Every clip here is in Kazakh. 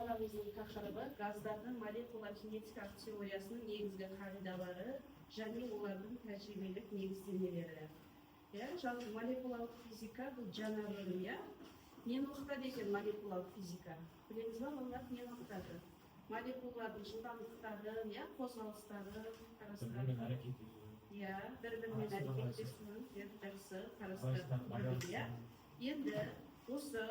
сабағымыздың тақырыбы газдардың молекула кинетикалық теориясының негізгі қағидалары және олардың тәжірибелік негіздемелері. Жалпы молекулалық физика бұл жаңа бөлім, нені оқытады екен молекулалық физика? Білеміз ба, олар нені оқытады? Молекулалардың жылдамдықтары, қозғалыстары бір-бірімен әрекет ету. бір-бірімен әрекеттесуін жақсы қарастырады. Енді осы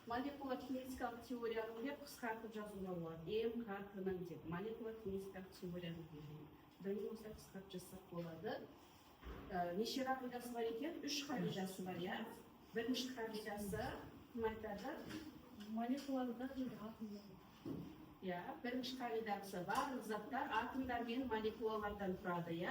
молекула кинетикалық теорияны деп қысқартып жазуға болады. МКТ-ның деп молекула кинетикалық теорияны дейді. Бұны осылай қысқартып жазсақ болады. Неше қағидасы бар екен? 3 қағидасы бар, Бірінші қағидасы кім айтады? Молекулалар Бірінші қағидасы барлық заттар атомдар мен молекулалардан тұрады,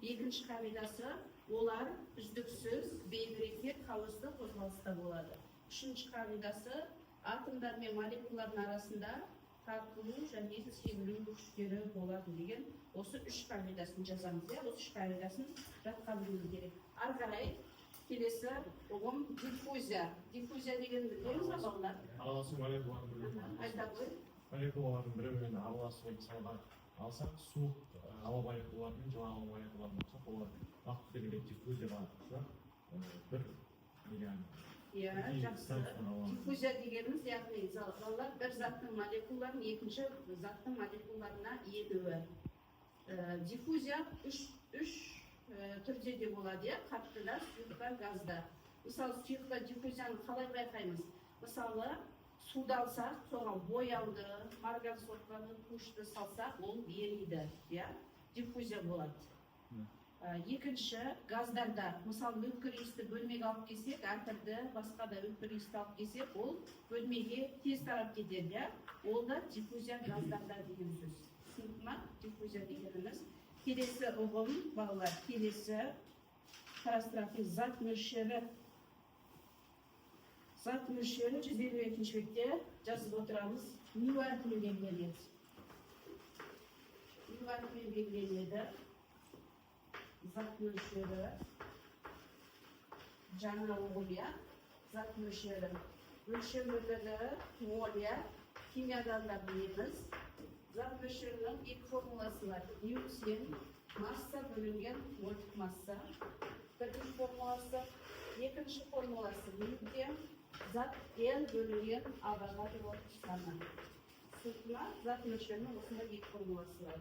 Екінші қағидасы олар үздіксіз бейберекет қауысты қозғалыста болады. Үшінші қағидасы атомдар мен молекулалардың арасында тартылу және сезілу күштері болады деген осы 3 қағидасын жазамыз. Осы 3 қағидасын жатқа білу керек. Ары қарай келесі ұғым диффузия. Диффузия дегенді білеміз бе балалар? Араласу молекулалардың бірі-бірімен араласу мысалға алсақ, суық ауа молекулалары мен жылы ауа молекулаларын алсақ, олар уақыт белгілеп диффузияға бір жақсы. Диффузия дегеніміз, яғни балалар бір заттың молекулаларын екінші заттың молекулаларына енуі. Диффузия үш түрде де болады, қатқыда, сұйықта, газда. Мысалы, сұйықта диффузияны қалай байқаймыз? Мысалы, суды алсақ, соған бояуды, марган сорпаны, күшті салсақ, ол ериді, диффузия болады. Екінші, газдарда, мысалы, өткір иісті бөлмеге алып келсек, әртүрлі басқа да өткір иісті алып келсек, ол бөлмеге тез тарап кетеді, ол да диффузия газдарда деген сөз. Түсінікті ма? Диффузия дегеніміз. Келесі ұғым, балалар, келесі қарастыратын зат мөлшері. Зат мөлшері 152-ші бетте жазып отырамыз. Нью әрпімен белгіленеді. Нью әрпімен белгіленеді. Зат мөлшері. Жаңа ұғым, зат мөлшері. Өлшем бірлігі мол, химиядан да білеміз. Зат мөлшерінің екі формуласы бар. Ньютон масса бөлінген мольдік масса. Бірінші формуласы, екінші формуласы Ньютон зат N бөлінген авогадро саны. Сұртына зат мөлшерінің осында екі формуласы бар.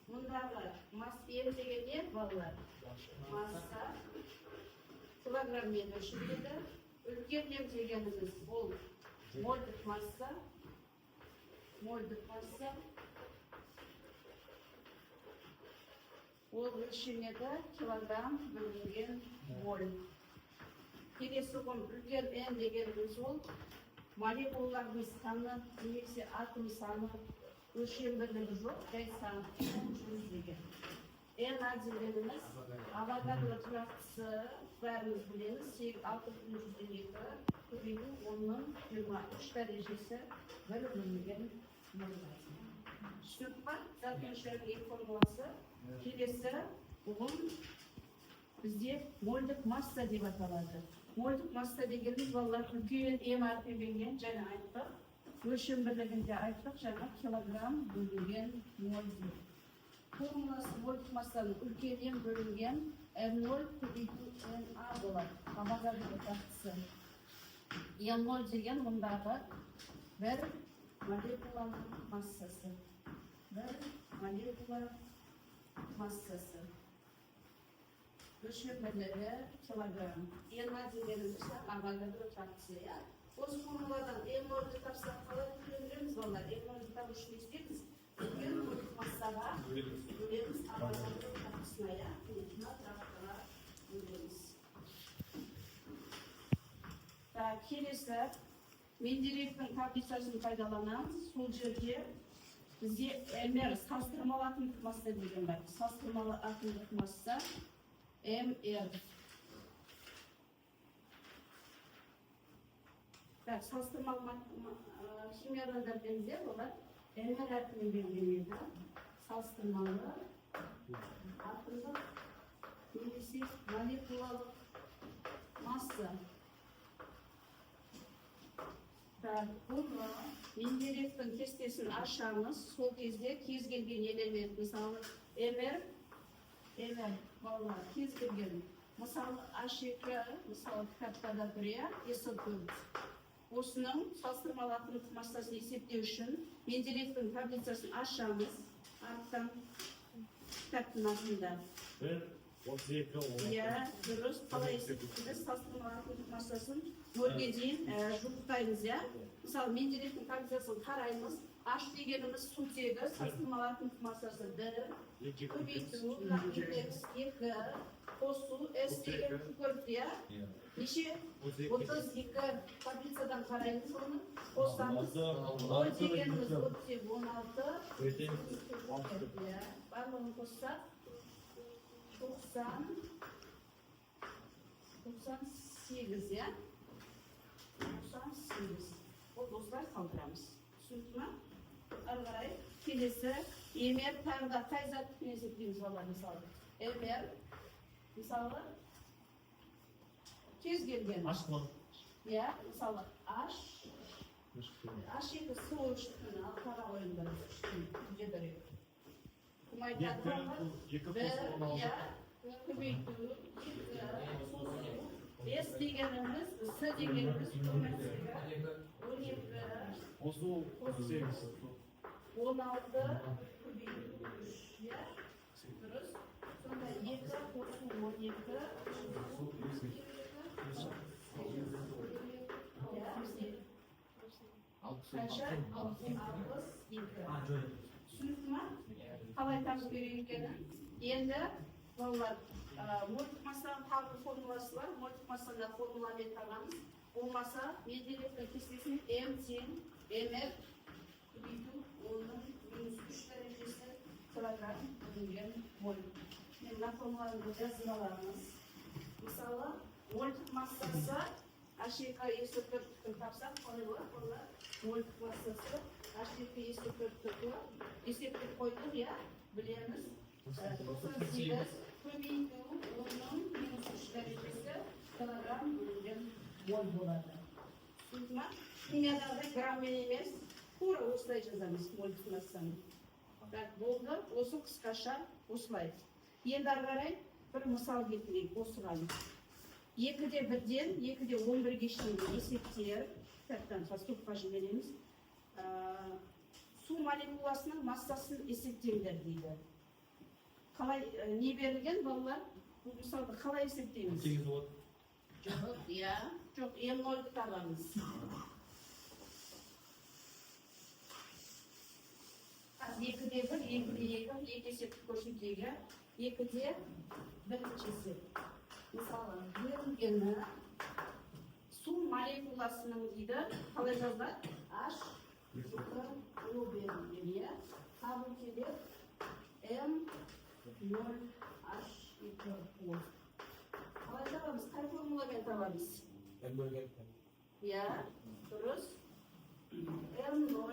Мұндағы масс N деген не, балалар? Масса килограммен өлшенеді. Үлкен N дегеніміз ол мольдік масса. Мольдік масса. Ол өлшенеді килограмм бөлінген моль. Келесі ұғым үлкен N дегеніміз ол молекулалардың саны немесе атом саны өлшем бірлігі жоқ, жай саны 100 деген. N дегеніміз авогадро тұрақтысы бәріміз білеміз, 6,2 көбейту 10-23 дәрежесі бір бөлінген моль. Түсінікті ма? Зат мөлшерінің екі формуласы. Келесі ұғым бізде мольдік масса деп аталады. Мольдік масса дегеніміз балалар үлкен М әрпімен және айттық. Өлшем бірлігінде айттық, жаңа килограмм бөлінген моль. Формуласы мольдік массаның үлкен М бөлінген М0 көбейту Na болады. Авогадро тұрақтысы. М0 деген мұндағы бір молекуланың массасы. Бір молекула массасы. Өлшем бірлігі килограмм. Na дегеніміз авогадро тұрақтысы. Осы формуладан N0-ді тапсақ қалай көреміз балалар? N0-ді табу үшін не істейміз? Үлкен мольдік массаға бөлеміз авогадро тұрақтысына, тұрақтыға бөлеміз. Келесі Менделеевтің таблицасын пайдаланамыз. Сол жерде бізде МР салыстырмалы атомдық масса деген бар. Салыстырмалы атомдық масса МР. Салыстырмалы химиядан да білеміздер, олар МР әрпімен белгіленеді. Салыстырмалы атомдық немесе молекулалық масса. Бұл Менделеевтің кестесін aşağımız, sol кезде kez gelgen element, мысалы, балалар, kez gelgen, мысалы, A2, мысалы, kitaplarda buraya есептеуіміз. Осының салыстырмалы ақылық массасын есептеу үшін Менделеевтің таблицасын ашамыз, арттан кітаптың астында. 1, 32, Иә, дұрыс, қалай есептейміз, салыстырмалы ақылық массасын нөлге дейін жуықтаймыз, иә. Мысалы, Менделеевтің таблицасын қараймыз, H дегеніміз сутегі, салыстырмалы ақылық массасы 1, көбейту, индекс 2, қосу, S деген күкірт, иә. Неше? 32 таблицадан қараймыз оны, қосамыз. Ол дегеніміз 16, барлығын қоссақ, 98, иә? 98. Ол достар қалдырамыз. Түсінді ма? Ары қарай, келесі, емер таңда қай заттықпен есептейміз балалар, мысалы. Емер, мысалы, кез келген. Ашқылы. Иә, мысалы, H2 су үштігін алтара ойындар үштігін жедірек. Кім айтады балалар? Көбейту, S дегеніміз, S дегеніміз, 12, Қосу 8. 16, көбейту 3, дұрыс. Сонда 2 қосу 12, қанша? 62. Түсінікті ма? Қалай табу керек екенін? Енді, балалар, мольдық массаның тағы формуласы бар. Мольдық массаны формуламен табамыз. Болмаса, Менделеевтің кестесін М тең МФ көбейту 10-3 дәрежесі килограмм бөлінген моль. Мен мына формуланы жазып аламыз. Мысалы, мольдық массасы H2 есептің тапсақ, қалай болады? Олар мольдық массасы H2 есептік қойдық, иә, білеміз. 98 көбейту 10-3 дәрежесі килограмм бөлінген моль болады. Түсінді ма? Химиядағы граммен емес, тура осылай жазамыз мольдық массаны. Так, болды, осы қысқаша осылай. Енді ары қарай бір мысал келтірейік осыған. 2-де 1-ден 2-де 11-ге шейінгі есептер, кітаптан поступқа жібереміз. Су молекуласының массасын есептеңдер дейді. Қалай не берілген балалар? Бұл мысалды қалай есептейміз? 8 болады. Жоқ, иә, жоқ, М0-ді табамыз. 2-де 1, 2-де 2, екі есепті көрсетейік. 2-де 1-ші есеп. Мысалы, берілгені су молекуласының дейді, қалай жазылады? H2O берілген, табу келеді M0H2O. Қалай табамыз? Қай формуламен табамыз? Иә, дұрыс. M0H2O.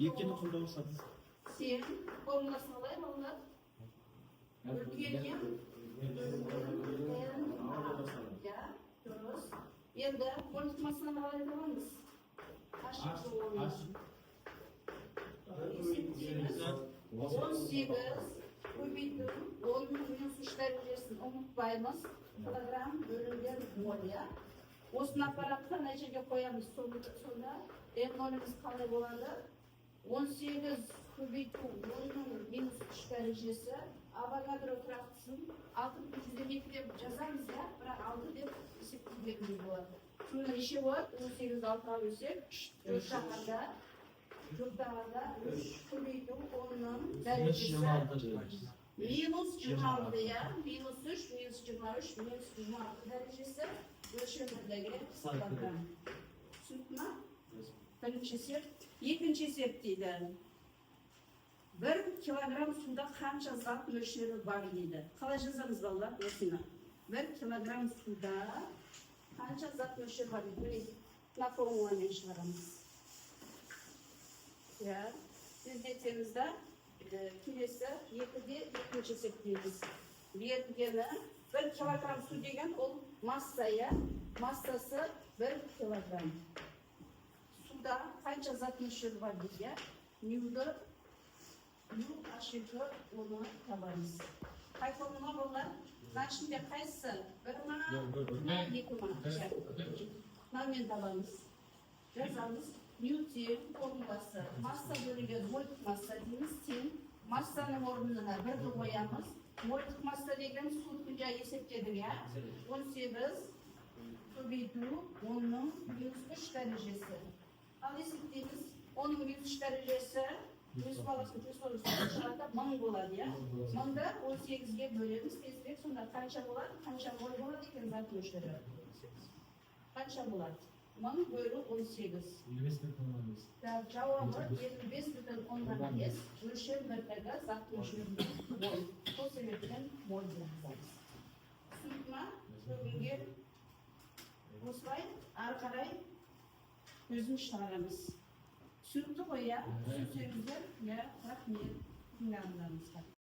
Екені қолда ұсадыз. Сен формуласын қалай балалар? Үлкен иә, дұрыс. Енді мольдық массаны қалай табамыз? H2O. Есептейміз. 18 көбейту 10-3 дәрежесін ұмытпаймыз. Килограмм бөлінген моль, иә. Осыны аппаратқа мына жерге қоямыз. Сонда М0-іміз қалай болады? 18 көбейту 10-3 дәрежесі Авогадро тұрақтысын 6-102 деп жазамыз, иә, бірақ 6 деп есептеуге болады. Сонда неше болады? 18-6-ға бөлсек, 4 жағанда 3 көбейту 10-ның дәрежесі минус 26, иә, минус 3, минус 23, минус 26 дәрежесі өлшемдердегі килограмм. Түсінді ма? Бірінші есеп. Екінші есеп дейді. 1 килограмм суда қанша зат мөлшері бар дейді. Қалай жазамыз балалар? Осыны. 1 килограмм суда қанша зат мөлшері бар дейді. Мына формуламен шығарамыз. Иә. Тездетемізді келесі 2-де 2-ші есептейміз. Берілгені 1 килограмм су деген ол масса, иә. Массасы 1 килограмм. Суда qancha zat müşür var bizga? Newda nu aşırı onu tabamiz. Qay formula bolalar? Mana shunga qaysi? 2 men tabamiz. Yazamiz. Newton formulasi. Massa bo'lgan volt massa deymiz. Ten massaning o'rnini 1 deb qo'yamiz. Volt massa degan suv kunjagi hisoblaydigan 18 ko'paytiruv 10 -3 darajasi. Al hisoblaymiz 10 -3 darajasi 100 chiqadi 1000 bo'ladi ya. 1000da 18 ga bo'lamiz. Tezlik shunda qancha bo'ladi? Qancha mol bo'ladi ekan zat moshlari? Qancha bo'ladi? 1000 bölü 18. Cevabı 25,10 ölçüm metrede zat mol. O sebepten mol bulacağız. Sütma, bugünkü Osvay, Arkaray, özüm şaramız. Sütü koya, sütümüzden ya rahmet dinlenmemiz var.